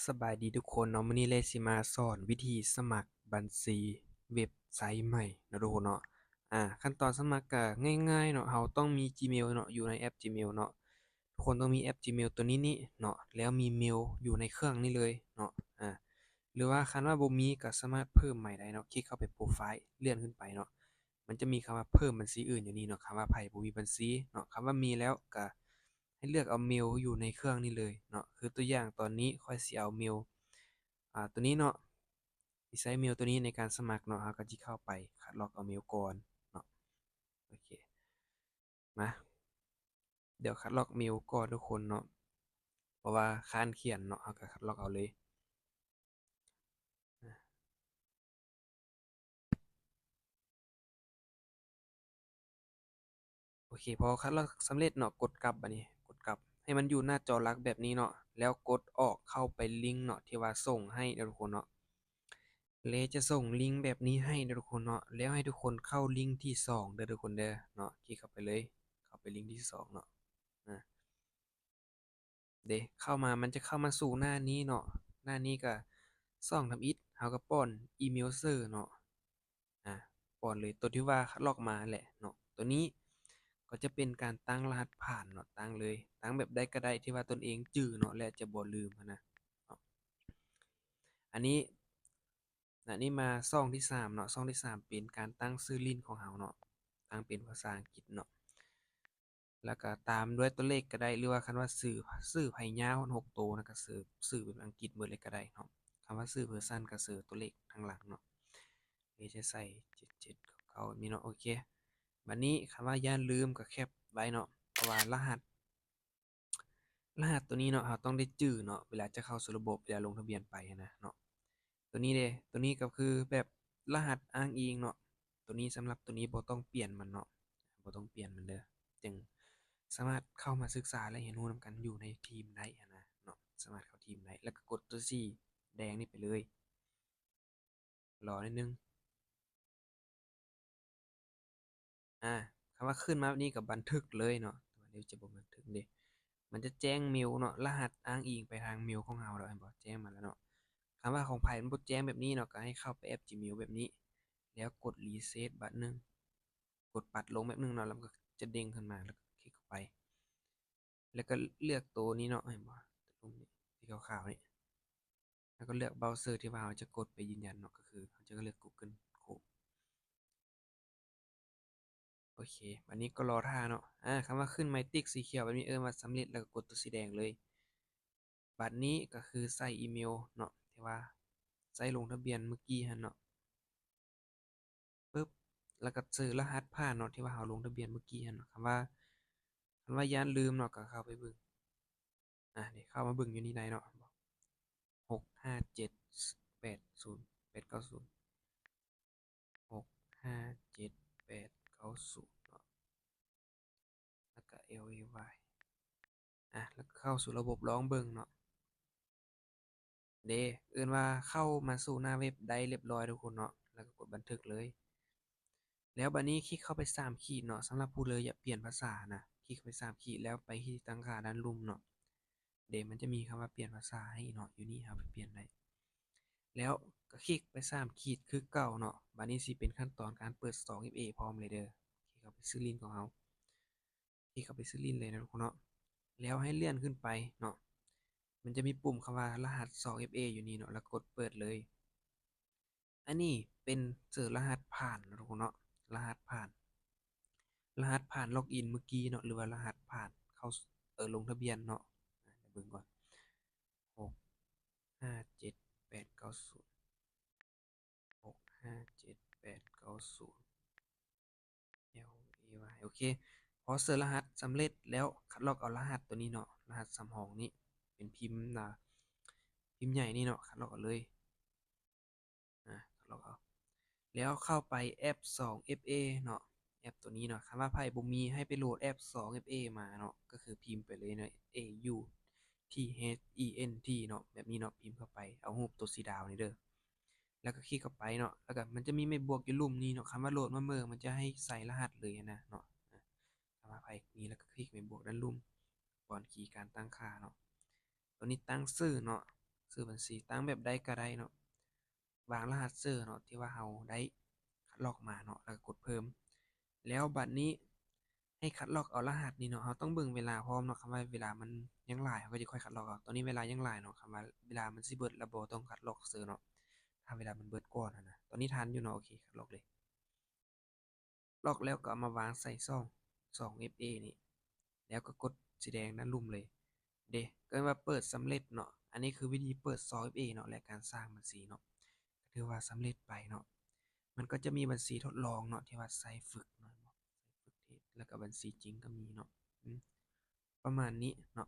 สบายดีทุกคนเนาะมื้อนี้เลยสิมาสอนวิธีสมัครบัญชีเว็บไซต์ใหม่เนาะทุกคนเนาะขั้นตอนสมัครก็ง่ายๆเนาะเราต้องมี Gmail เนาะอยู่ในแอป Gmail เนาะทุกคนต้องมีแอป Gmail ตัวนี้นี่เนาะแล้วมีเมลอยู่ในเครื่องนี้เลยเนาะหรือว่าคันว่าบ่มีก็สามารถเพิ่มใหม่ได้เนาะคลิกเข้าไปโปรไฟล์เลื่อนขึ้นไปเนาะมันจะมีคำว่าเพิ่มบัญชีอื่นอยู่นี่เนาะคำว่าไผบ่มีบัญชีเนาะคำว่ามีแล้วก็ให้เลือกเอาเมลอยู่ในเครื่องนี้เลยเนาะคือตัวอย่างตอนนี้ค่อยสิเอาเมลตัวนี้เนาะสิใช้เมลตัวนี้ในการสมัครเนาะเราก็สิเข้าไปคัดลอกเอาเมลก่อนเนาะโอเคมาเดี๋ยวคัดลอกเมลก่อนทุกคนเนาะเพราะว่าค้านเขียนเนาะเราก็คัดลอกเอาเลยโอเคพอคัดลอกสำเร็จเนาะกดกลับบัดนี้กดกลับให้มันอยู่หน้าจอหลักแบบนี้เนาะแล้วกดออกเข้าไปลิงก์เนาะที่ว่าส่งให้เด้อทุกคนเนาะแล้วจะส่งลิงก์แบบนี้ให้เด้อทุกคนเนาะแล้วให้ทุกคนเข้าลิงก์ที่2เด้อทุกคนเด้อเนาะคลิกเข้าไปเลยเข้าไปลิงก์ที่2เนาะอา เด้เข้ามามันจะเข้ามาสู่หน้านี้เนาะหน้านี้ก็ช่องทำอิฐเราก็ป้อนอีเมลเซอร์เนาะอ่าป้อนเลยตัวที่ว่าลอกมาแหละเนาะตัวนี้ก็จะเป็นการตั้งรหัสผ่านเนาะตั้งเลยตั้งแบบใดก็ได้ที่ว่าตนเองจื้อเนาะและจะบ่ลืมนะเนาะอันนี้มาช่องที่3เนาะช่องที่3เป็นการตั้งชื่อลิ้นของเราเนาะตั้งเป็นภาษาอังกฤษเนาะแล้วก็ตามด้วยตัวเลขก็ได้หรือว่าคันว่าชื่อไผยาว6ตัวนะก็ชื่อเป็นอังกฤษเบิดเลยก็ได้เนาะคำว่าชื่อ person ก็ชื่อตัวเลขข้างหลังเนาะจะใส่7799แบบนี้เนาะโอเคบัดนี้คำว่าอย่าลืมก็แคปไว้เนาะเพราะว่ารหัสตัวนี้เนาะเราต้องได้จื้อเนาะเวลาจะเข้าสู่ระบบเวลาลงทะเบียนไปนะเนาะตัวนี้เด้ตัวนี้ก็คือแบบรหัสอ้างอิงเนาะตัวนี้สำหรับตัวนี้บ่ต้องเปลี่ยนมันเนาะบ่ต้องเปลี่ยนมันเด้อจึงสามารถเข้ามาศึกษาและเรียนรู้นำกันอยู่ในทีมได้นะเนาะสามารถเข้าทีมได้แล้วก็กดตัว C แดงนี่ไปเลยรอนิดนึงอ่าคำว่าขึ้นมาแบบนี้ก็บันทึกเลยเนาะเดี๋ยวจะบ่บันทึกเด้มันจะแจ้งเมลเนาะรหัสอ้างอิงไปทางเมลของเราแล้วเห็นบ่แจ้งมาแล้วเนาะคำว่าของไผมันบ่แจ้งแบบนี้เนาะก็ให้เข้าไปแอป Gmail แบบนี้แล้วกด reset บัดหนึ่งกดปัดลงแบบนึงเนาะแล้วมันก็จะเด้งขึ้นมาแล้วก็คลิกเข้าไปแล้วก็เลือกตัวนี้เนาะเห็นบ่ตรงนี้สีขาวๆนี่แล้วก็เลือกเบราว์เซอร์ที่ว่าเราจะกดไปยืนยันเนาะก็คือเราจะเลือก Google Chrome โอเควันนี้ก็รอท่าเนาะคำว่าขึ้นไมติ๊กสีเขียวแบบนี้ว่าสำเร็จแล้วก็กดตัวสีแดงเลยบัดนี้ก็คือใส่อีเมลเนาะที่ว่าใส่ลงทะเบียนเมื่อกี้หั่นเนาะปึ๊บแล้วก็ซื้อรหัสผ่านเนาะที่ว่าเราลงทะเบียนเมื่อกี้หั่นเนาะคำว่าอย่าลืมเนาะก็เข้าไปเบิ่งนี่เข้ามาเบิ่งอยู่นี่ได้เนาะ65780089065780เนาะแล้วก็ LAY แล้วก็เข้าสู่ระบบลองเบิ่งเนาะ เด้เอิ้นว่าเข้ามาสู่หน้าเว็บได้เรียบร้อยทุกคนเนาะแล้วก็กดบันทึกเลยแล้วบัดนี้คลิกเข้าไป3ขีดเนาะสำหรับผู้เลยอยากเปลี่ยนภาษานะคลิกเข้าไป3ขีดแล้วไปที่ตั้งค่าด้านลุ่มเนาะมันจะมีคำว่าเปลี่ยนภาษาให้เนาะอยู่นี่ครับเปลี่ยนได้แล้วก็คลิกไป3ขีดคือเก่าเนาะบัดนี้สิเป็นขั้นตอนการเปิด 2FA พร้อมเลยเด้อคลิกเข้าไปซื้อลิงก์ของเราคลิกเข้าไปซื้อลิงก์เลยนะทุกคนเนาะแล้วให้เลื่อนขึ้นไปเนาะมันจะมีปุ่มคำว่ารหัส 2FA อยู่นี่เนาะแล้วกดเปิดเลย อันนี้เป็นเจอรหัสผ่านนะทุกคนเนาะรหัสผ่านล็อกอินเมื่อกี้เนาะหรือว่ารหัสผ่านเข้าลงทะเบียนเนาะเดี๋ยวเบิ่งก่อน6578065780 LAY โอเคพอเสิร์ชรหัสสำเร็จแล้วคัดลอกเอารหัสตัวนี้เนาะรหัส3หองนี้เป็นพิมพ์ใหญ่นี่เนาะคัดลอกเอาเลยคัดลอกเอา แล้วเข้าไปแอป 2FA เนาะแอปตัวนี้เนาะคำว่าไพ่บ่มีให้ไปโหลดแอป 2FA มาเนาะก็คือพิมพ์ไปเลยเนาะ AUTHENT เนาะแบบนี้เนาะพิมพ์เข้าไปเอารูปตัวสีดาวนี่เด้อแล้วก็คลิกเข้าไปเนาะแล้วก็มันจะมีไม่บวกอยู่ลุ่มนี้เนาะคำว่าโหลดมาเมื่อมันจะให้ใส่รหัสเลยนะเนาะคำว่าไพ่นี้แล้วก็คลิกไม่บวกด้านลุ่มก่อนคีย์การตั้งค่าเนาะตัวนี้ตั้งชื่อเนาะ ซื้อบัญชีตั้งแบบใดก็ได้เนาะวางรหัสเซอร์เนาะที่ว่าเราได้คัดลอกมาเนาะแล้วก็กดเพิ่มแล้วบัดนี้ให้คัดลอกเอารหัสนี่เนาะเราต้องเบิ่งเวลาพร้อมเนาะคำว่าเวลามันยังหลายเราก็จะค่อยคัดลอกเอาตอนนี้เวลายังหลายเนาะคำว่าเวลามันสิเบิดแล้วบ่ต้องคัดลอกเซอร์เนาะถ้าเวลามันเบิดก่อนนะตอนนี้ทันอยู่เนาะโอเคคัดลอกเลยลอกแล้วก็เอามาวางใส่ช่อง FA นี่แล้วก็กดสีแดงนั้นลุ่มเลยเด้ก็ว่าเปิดสำเร็จเนาะอันนี้คือวิธีเปิดซอง FA เนาะและการสร้างบัญชีเนาะก็ถือว่าสำเร็จไปเนาะมันก็จะมีบัญชีทดลองเนาะที่ว่าใช้ฝึกเนาะใช้ฝึกเทสแล้วก็บัญชีจริงก็มีเนาะประมาณนี้เนาะ